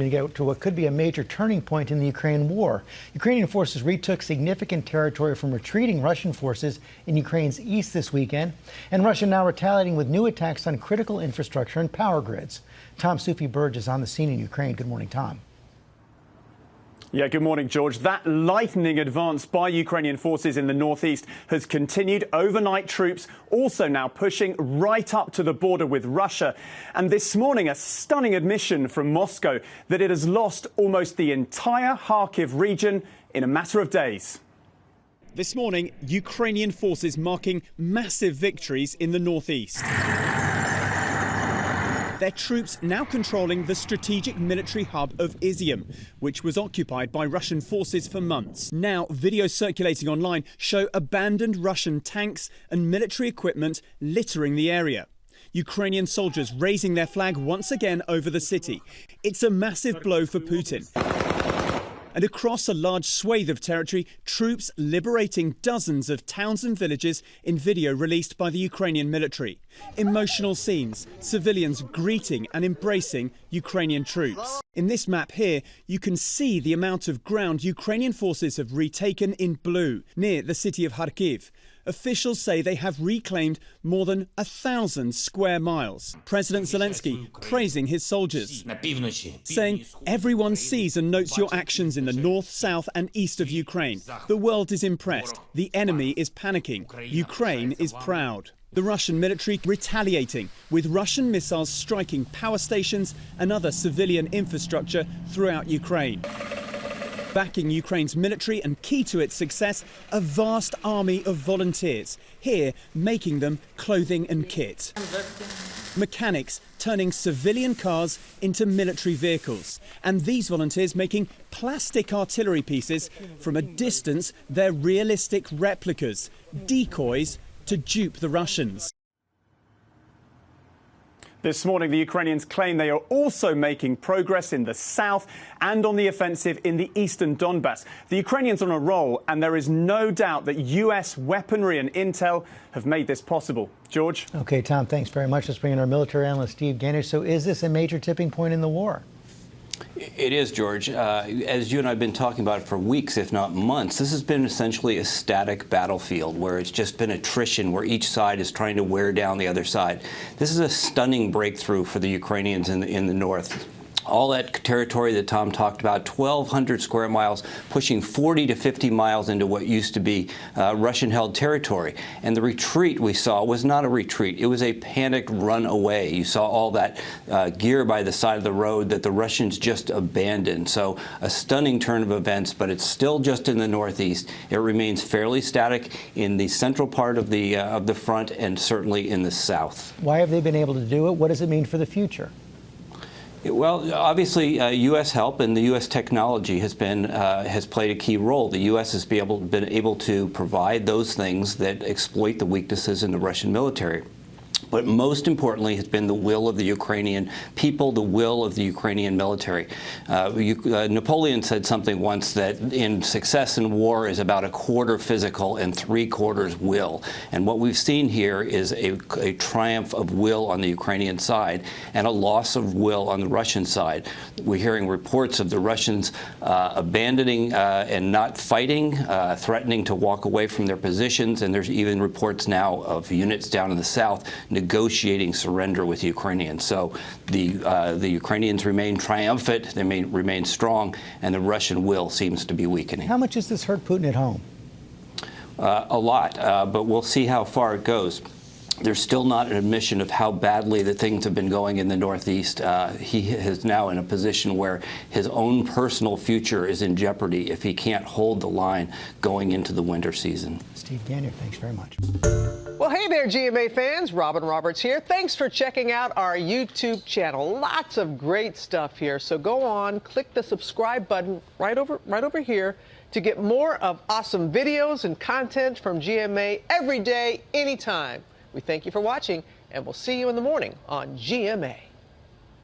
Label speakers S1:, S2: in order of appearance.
S1: To get to what could be a major turning point in the Ukraine war. Ukrainian forces retook significant territory from retreating Russian forces in Ukraine's east this weekend, and Russia now retaliating with new attacks on critical infrastructure and power grids. Tom Soufi Burridge is on the scene in Ukraine. Good morning, Tom.
S2: Yeah, good morning, George. That lightning advance by Ukrainian forces in the northeast has continued. Overnight troops also now pushing right up to the border with Russia. And this morning, a stunning admission from Moscow that it has lost almost the entire Kharkiv region in a matter of days. This morning, Ukrainian forces marking massive victories in the northeast. Their troops now controlling the strategic military hub of Izium, which was occupied by Russian forces for months. Now, videos circulating online show abandoned Russian tanks and military equipment littering the area. Ukrainian soldiers raising their flag once again over the city. It's a massive blow for Putin. And across a large swathe of territory, troops liberating dozens of towns and villages in video released by the Ukrainian military. Emotional scenes, civilians greeting and embracing Ukrainian troops. In this map here, you can see the amount of ground Ukrainian forces have retaken in blue, near the city of Kharkiv. Officials say they have reclaimed more than 1,000 square miles. President Zelensky praising his soldiers, saying everyone sees and notes your actions in the north, south and east of Ukraine. The world is impressed. The enemy is panicking. Ukraine is proud. The Russian military retaliating, with Russian missiles striking power stations and other civilian infrastructure throughout Ukraine. Backing Ukraine's military and key to its success, a vast army of volunteers, here making them clothing and kit. Mechanics turning civilian cars into military vehicles. And these volunteers making plastic artillery pieces. From a distance, they're realistic replicas, decoys to dupe the Russians. This morning, the Ukrainians claim they are also making progress in the south and on the offensive in the eastern Donbass. The Ukrainians are on a roll, and there is no doubt that U.S. weaponry and intel have made this possible. George? OK, Tom, thanks very much. Let's bring in our military analyst, Steve Ganyard. So is this a major tipping point in the war?
S3: It is, George. As you and I have been talking about for weeks, if not months, this has been essentially a static battlefield where it's just been attrition, where each side is trying to wear down the other side. This is a stunning breakthrough for the Ukrainians in the north. All that territory that Tom talked about, 1,200 square miles, pushing 40 to 50 miles into what used to be Russian-held territory. And the retreat we saw was not a retreat. It was a panicked run away. You saw all that gear by the side of the road that the Russians just abandoned. So a stunning turn of events, but it's still just in the northeast. It remains fairly static in the central part of the front and certainly in the south.
S1: Why have they been able to do it? What does it mean for the future?
S3: Well, obviously, U.S. help and the U.S. technology has played a key role. The U.S. has been able to provide those things that exploit the weaknesses in the Russian military. But most importantly has been the will of the Ukrainian people, the will of the Ukrainian military. Napoleon said something once that in success in war is about 1/4 physical and 3/4 will. And what we've seen here is a triumph of will on the Ukrainian side and a loss of will on the Russian side. We're hearing reports of the Russians abandoning and not fighting, threatening to walk away from their positions. And there's even reports now of units down in the south negotiating surrender with Ukrainians. So the Ukrainians remain triumphant, they remain strong, and the Russian will seems to be weakening.
S1: How much does this hurt Putin at home?
S3: A lot, but we'll see how far it goes. There's still not an admission of how badly the things have been going in the Northeast. He is now in a position where his own personal future is in jeopardy if he can't hold the line going into the winter season.
S1: Steve Ganyard, thanks very much.
S4: Well, hey there, GMA fans. Robin Roberts here. Thanks for checking out our YouTube channel. Lots of great stuff here. So go on, click the subscribe button right over here to get more of awesome videos and content from GMA every day, anytime. We thank you for watching, and we'll see you in the morning on GMA.